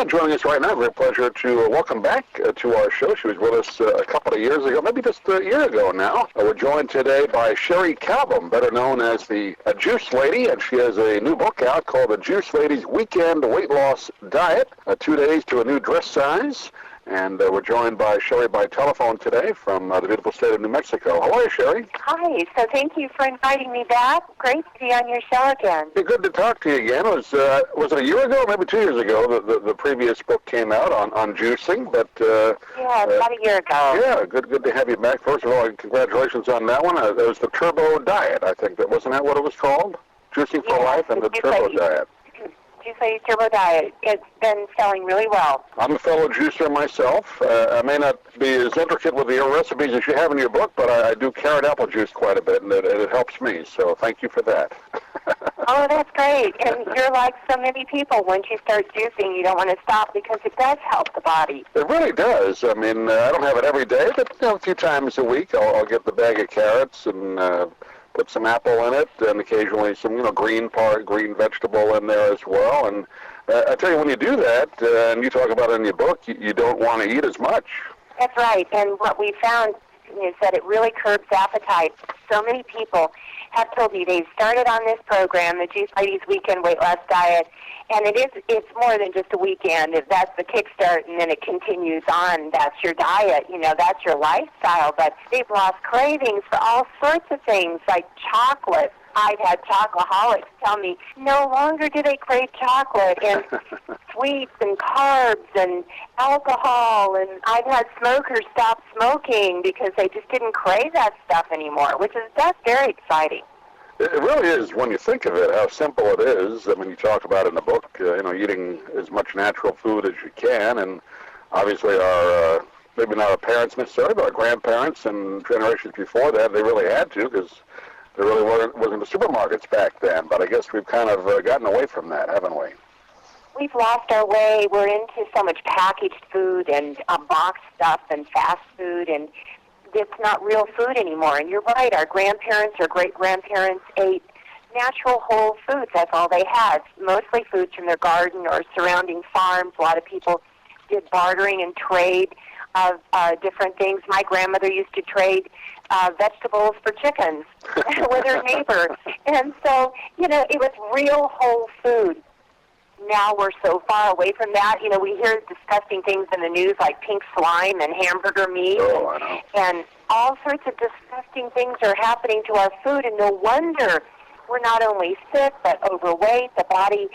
Yeah, joining us right now. Great pleasure to welcome back to our show. She was with us a couple of years ago, maybe just a year ago now. We're joined today by Cherie Calbom, better known as the Juice Lady, and she has a new book out called The Juice Lady's Weekend Weight Loss Diet, 2 days to a new dress size. And we're joined by Cherie by telephone today from the beautiful state of New Mexico. How are you, Cherie? Hi, so thank you for inviting me back. Great to be on your show again. Yeah, good to talk to you again. Was it a year ago, maybe 2 years ago, the previous book came out on juicing? But yeah, about a year ago. Yeah, good to have you back. First of all, congratulations on that one. It was the Turbo Diet, I think. Wasn't that what it was called? Juicing for Life and the Turbo Diet. Juice Lady Turbo Diet. It's been selling really well. I'm a fellow juicer myself. I may not be as intricate with the recipes as you have in your book, but I do carrot apple juice quite a bit, and it helps me. So thank you for that. Oh, that's great. And you're like so many people. Once you start juicing, you don't want to stop because it does help the body. It really does. I mean, I don't have it every day, but a few times a week I'll get the bag of carrots and put some apple in it, and occasionally some, green vegetable in there as well. And I tell you, when you do that, and you talk about it in your book, you don't want to eat as much. That's right. And what we found is that it really curbs appetite. So many people have told me they've started on this program, the Juice Ladies Weekend Weight Loss Diet, and it's more than just a weekend. If that's the kickstart and then it continues on, that's your diet, that's your lifestyle. But they've lost cravings for all sorts of things like chocolate. I've had chocoholics tell me no longer do they crave chocolate, and sweets and carbs and alcohol, and I've had smokers stop smoking because they just didn't crave that stuff anymore, that's very exciting. It really is, when you think of it, how simple it is. I mean, you talk about it in the book, eating as much natural food as you can, and obviously our, maybe not our parents necessarily, but our grandparents and generations before that, they really had to, because there really wasn't the supermarkets back then. But I guess we've kind of gotten away from that, haven't we? We've lost our way. We're into so much packaged food and boxed stuff and fast food, and it's not real food anymore. And you're right, our grandparents or great-grandparents ate natural whole foods. That's all they had, mostly foods from their garden or surrounding farms. A lot of people did bartering and trade of different things. My grandmother used to trade vegetables for chickens with her neighbor. And so, it was real whole food. Now we're so far away from that. We hear disgusting things in the news like pink slime and hamburger meat. Oh, I know. And all sorts of disgusting things are happening to our food, and no wonder we're not only sick but overweight. The body,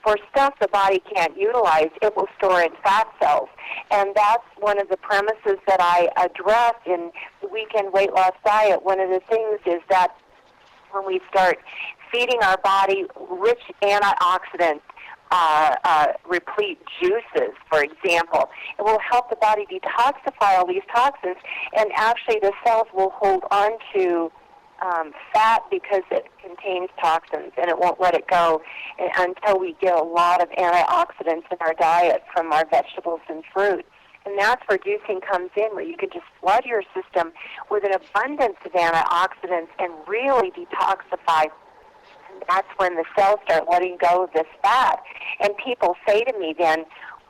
for stuff the body can't utilize, it will store in fat cells. And that's one of the premises that I address in the Weekend Weight Loss Diet. One of the things is that when we start feeding our body rich antioxidant replete juices, for example, it will help the body detoxify all these toxins, and actually the cells will hold on to fat because it contains toxins, and it won't let it go until we get a lot of antioxidants in our diet from our vegetables and fruits. And that's where juicing comes in, where you can just flood your system with an abundance of antioxidants and really detoxify. And that's when the cells start letting go of this fat. And people say to me then,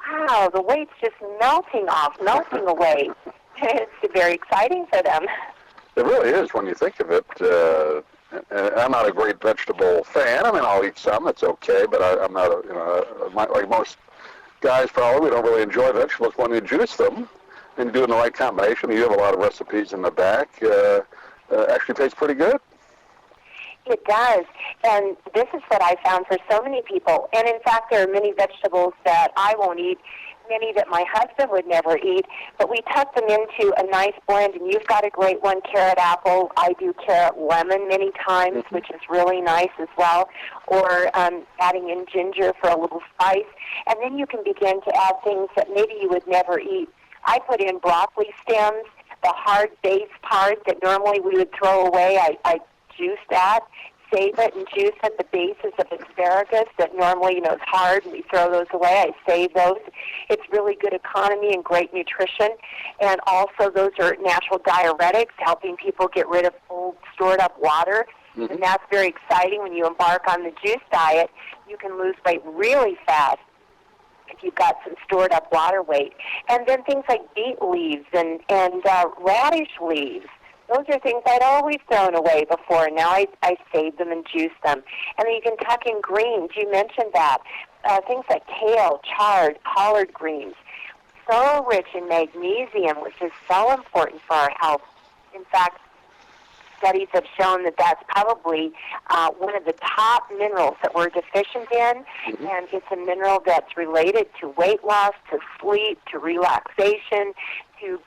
wow, the weight's just melting away. It's very exciting for them. It really is when you think of it. I'm not a great vegetable fan. I mean, I'll eat some. It's okay, but I'm not, like most guys probably, don't really enjoy vegetables. When you juice them and do it in the right combination, you have a lot of recipes in the back. Actually tastes pretty good. It does, and this is what I found for so many people. And in fact, there are many vegetables that I won't eat, many that my husband would never eat, but we tuck them into a nice blend, and you've got a great one, carrot apple. I do carrot lemon many times, which is really nice as well, or adding in ginger for a little spice. And then you can begin to add things that maybe you would never eat. I put in broccoli stems, the hard base part that normally we would throw away. I juice that, save it, and juice at the bases of asparagus that normally, is hard, and we throw those away. I save those. It's really good economy and great nutrition. And also those are natural diuretics, helping people get rid of old stored up water. Mm-hmm. And that's very exciting when you embark on the juice diet. You can lose weight really fast. if you've got some stored up water weight. And then things like beet leaves and radish leaves. Those are things I'd always thrown away before. Now I save them and juice them. And then you can tuck in greens. You mentioned that. Things like kale, chard, collard greens. So rich in magnesium, which is so important for our health. In fact, studies have shown that that's probably one of the top minerals that we're deficient in, and it's a mineral that's related to weight loss, to sleep, to relaxation, to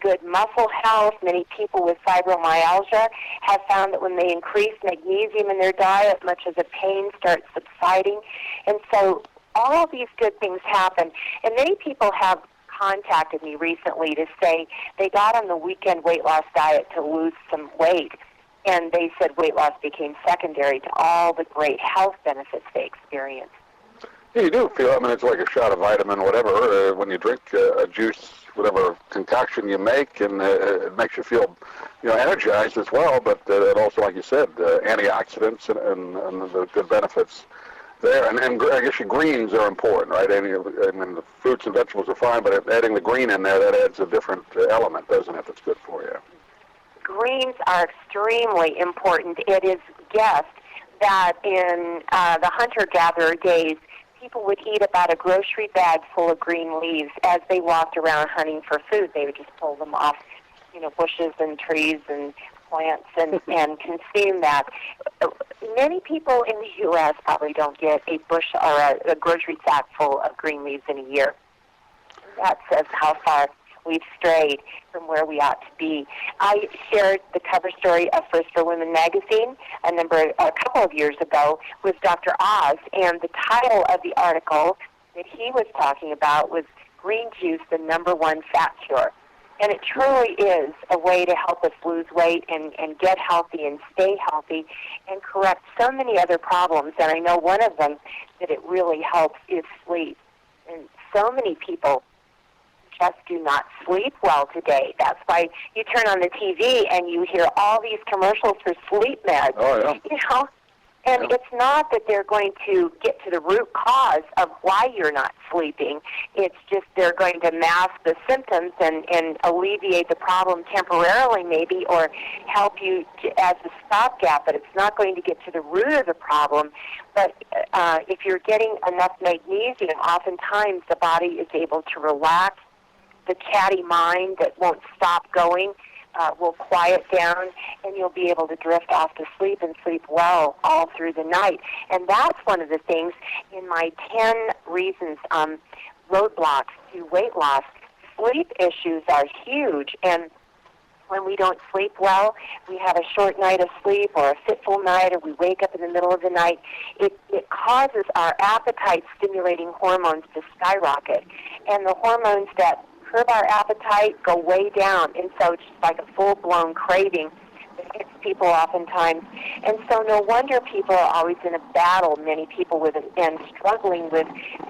good muscle health. Many people with fibromyalgia have found that when they increase magnesium in their diet, much of the pain starts subsiding. And so all of these good things happen. And many people have contacted me recently to say they got on the weekend weight loss diet to lose some weight, and they said weight loss became secondary to all the great health benefits they experienced. Yeah, you do feel, I mean, it's like a shot of vitamin, whatever, when you drink a juice, whatever concoction you make, and it makes you feel, energized as well, but it also, like you said, antioxidants and the good benefits there. And I guess your greens are important, right? I mean, the fruits and vegetables are fine, but adding the green in there, that adds a different element, doesn't it, that's good for you? Greens are extremely important. It is guessed that in the hunter-gatherer days, people would eat about a grocery bag full of green leaves as they walked around hunting for food. They would just pull them off, bushes and trees and plants and consume that. Many people in the U.S. probably don't get a bush or a grocery sack full of green leaves in a year. That says how far we've strayed from where we ought to be. I shared the cover story of First for Women magazine a couple of years ago with Dr. Oz, and the title of the article that he was talking about was Green Juice, the #1 Fat Cure. And it truly is a way to help us lose weight and get healthy and stay healthy and correct so many other problems. And I know one of them that it really helps is sleep. And so many people just do not sleep well today. That's why you turn on the TV and you hear all these commercials for sleep meds. Oh, yeah. And it's not that they're going to get to the root cause of why you're not sleeping. It's just they're going to mask the symptoms and alleviate the problem temporarily maybe, or help you as a stopgap, but it's not going to get to the root of the problem. But if you're getting enough magnesium, oftentimes the body is able to relax. The chatty mind that won't stop going will quiet down, and you'll be able to drift off to sleep and sleep well all through the night. And that's one of the things in my 10 reasons roadblocks to weight loss. Sleep issues are huge, and when we don't sleep well, we have a short night of sleep or a fitful night, or we wake up in the middle of the night, it causes our appetite-stimulating hormones to skyrocket. And the hormones that curb our appetite go way down, and so it's just like a full-blown craving that hits people oftentimes. And so no wonder people are always in a battle, many people and struggling with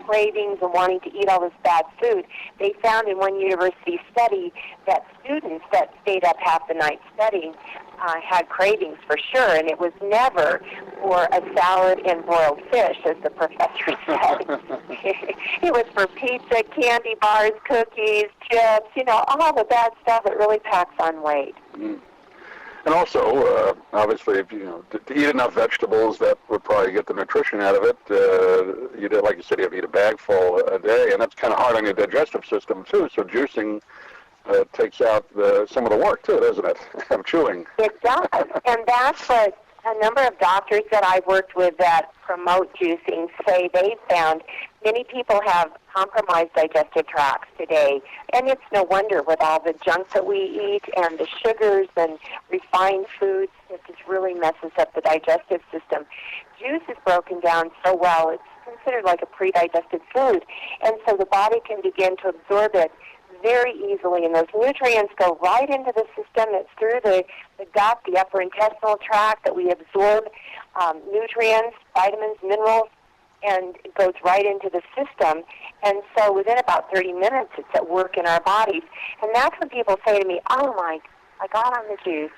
cravings and wanting to eat all this bad food. They found in one university study that students that stayed up half the night studying had cravings for sure, and it was never for a salad and boiled fish, as the professor said. It was for pizza, candy bars, cookies, chips, all the bad stuff that really packs on weight. Mm. And also, obviously, if to eat enough vegetables, that would probably get the nutrition out of it. Like you said, you have to eat a bag full a day, and that's kind of hard on your digestive system too. So juicing takes out some of the work too, doesn't it? Of chewing. It does, and that's what a number of doctors that I've worked with that promote juicing say they've found. Many people have compromised digestive tracts today, and it's no wonder with all the junk that we eat and the sugars and refined foods. It just really messes up the digestive system. Juice is broken down so well, it's considered like a pre-digested food, and so the body can begin to absorb it very easily, and those nutrients go right into the system. It's through the gut, the upper intestinal tract, that we absorb nutrients, vitamins, minerals, and it goes right into the system. And so within about 30 minutes, it's at work in our bodies. And that's when people say to me, oh, I got on the juice,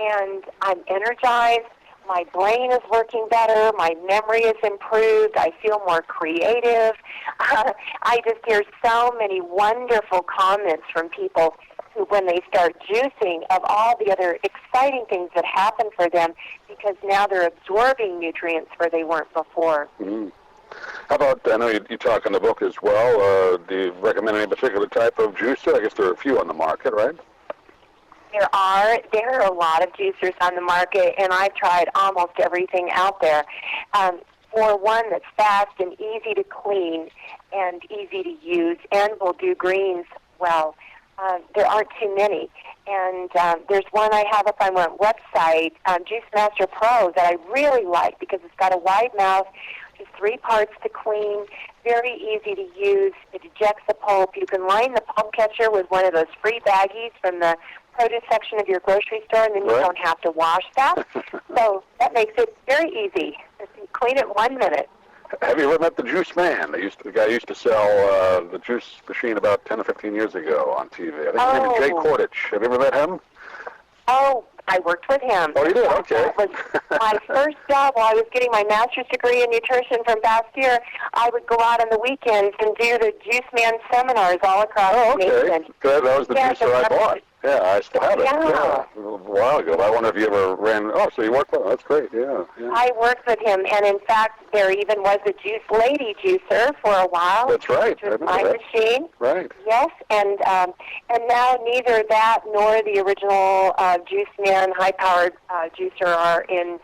and I'm energized. My brain is working better. My memory is improved. I feel more creative. I just hear so many wonderful comments from people who, when they start juicing, of all the other exciting things that happen for them, because now they're absorbing nutrients where they weren't before. Mm-hmm. How about, I know you talk in the book as well, do you recommend any particular type of juicer? I guess there are a few on the market, right? There are a lot of juicers on the market, and I've tried almost everything out there. For one that's fast and easy to clean and easy to use and will do greens well, there aren't too many. And there's one I have up on my website, Juice Master Pro, that I really like because it's got a wide mouth, just 3 parts to clean, very easy to use. It ejects the pulp. You can line the pulp catcher with one of those free baggies from the produce section of your grocery store, and then you don't have to wash that. So that makes it very easy. You clean it 1 minute. Have you ever met the Juice Man? The guy used to sell the juice machine about 10 or 15 years ago on TV. I think his name is Jay Kordich. Have you ever met him? Oh, I worked with him. Oh, you did? Okay. That was my first job while I was getting my master's degree in nutrition from Bastyr. I would go out on the weekends and do the Juice Man seminars all across the nation. That was the juicer I bought. Yeah, I still have it. Yeah. A while ago. I wonder if you ever ran... Oh, so you worked with him. That's great, yeah. I worked with him, and in fact, there even was a Juice Lady juicer for a while. That's right. Which was my machine. Right. Yes, and now neither that nor the original Juice Man high-powered juicer are in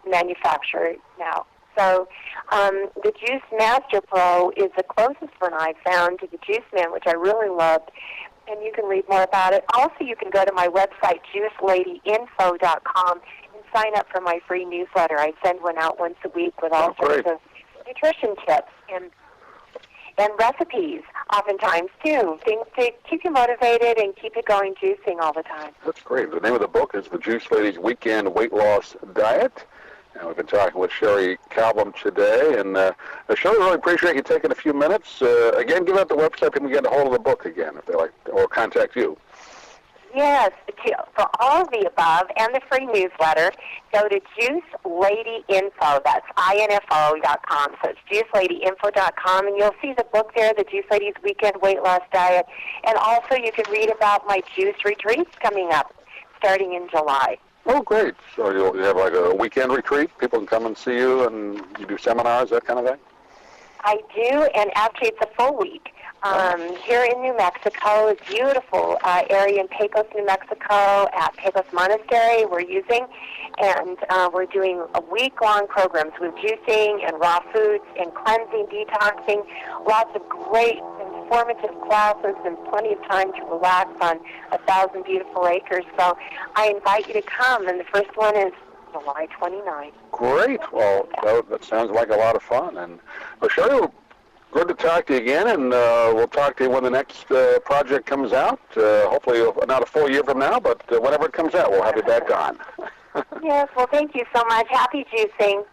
manufacture now. So the Juice Master Pro is the closest one I've found to the Juice Man, which I really loved. And you can read more about it. Also, you can go to my website, juiceladyinfo.com, and sign up for my free newsletter. I send one out once a week with all sorts of nutrition tips and recipes, oftentimes, too. Things to keep you motivated and keep you going juicing all the time. That's great. The name of the book is The Juice Lady's Weekend Weight Loss Diet. And we've been talking with Cherie Calbom today. And Cherie, really appreciate you taking a few minutes. Again, give out the website. People can get a hold of the book again if they like, or contact you. Yes, for all of the above and the free newsletter, go to Juice Lady Info. That's info.com. So it's juiceladyinfo.com, and you'll see the book there, The Juice Lady's Weekend Weight Loss Diet. And also you can read about my juice retreats coming up starting in July. Oh, great. So you have like a weekend retreat? People can come and see you, and you do seminars, that kind of thing? I do, and actually it's a full week. Here in New Mexico, a beautiful area in Pecos, New Mexico, at Pecos Monastery we're using, and we're doing a week-long programs with juicing and raw foods and cleansing, detoxing, lots of great informative classes and plenty of time to relax on 1,000 beautiful acres. So I invite you to come, and the first one is July 29th. Great. Well, that sounds like a lot of fun. And Cherie, good to talk to you again, and we'll talk to you when the next project comes out. Hopefully not a full year from now, but whenever it comes out, we'll have you back on. Yes, well, thank you so much. Happy juicing.